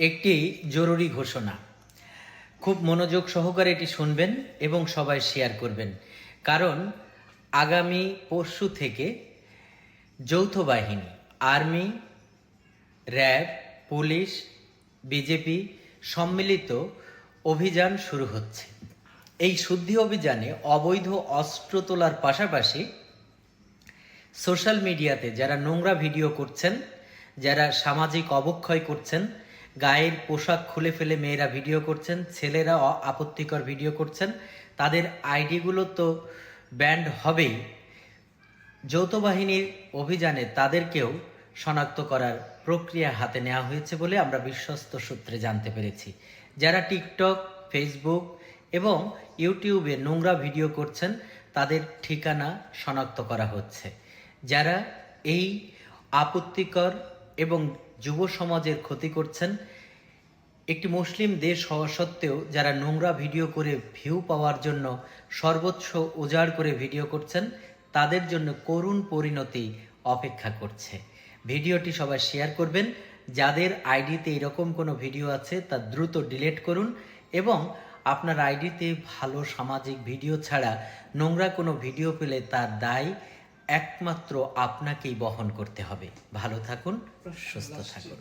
একটি জরুরি ঘোষণা, খুব মনোযোগ সহকারে এটি শুনবেন এবং সবাই শেয়ার করবেন। কারণ আগামী পরশু থেকে যৌথ বাহিনী, আর্মি, র্যাব, পুলিশ, বিজেপি সম্মিলিত অভিযান শুরু হচ্ছে। এই শুদ্ধি অভিযানে অবৈধ অস্ত্র তোলার পাশাপাশি সোশ্যাল মিডিয়াতে যারা নোংরা ভিডিও করছেন, যারা সামাজিক অবক্ষয় করছেন, গায়ের পোশাক খুলে ফেলে মেয়েরা ভিডিও করছেন, ছেলেরা আপত্তিকর ভিডিও করছেন, তাদের আইডিগুলো তো ব্যান্ড হবেই। যৌথ বাহিনীর অভিযানে তাদেরকেও শনাক্ত করার প্রক্রিয়া হাতে নেওয়া হয়েছে বলে আমরা বিশ্বস্ত সূত্রে জানতে পেরেছি। যারা টিকটক, ফেসবুক এবং ইউটিউবে নোংরা ভিডিও করছেন তাদের ঠিকানা শনাক্ত করা হচ্ছে। যারা এই আপত্তিকর এবং যুব সমাজের ক্ষতি করছেন, একটি মুসলিম দেশ হওয়া সত্ত্বেও যারা নোংরা ভিডিও করে ভিউ পাওয়ার জন্য সর্বোচ্চ উজাড় করে ভিডিও করছেন, তাদের জন্য করুণ পরিণতি অপেক্ষা করছে। ভিডিওটি সবাই শেয়ার করবেন। যাদের আইডিতে এরকম কোনো ভিডিও আছে তা দ্রুত ডিলিট করুন এবং আপনার আইডিতে ভালো সামাজিক ভিডিও ছাড়া নোংরা কোনো ভিডিও পেলে তার দায় একমাত্র আপনাকেই বহন করতে হবে। ভালো থাকুন, সুস্থ থাকুন।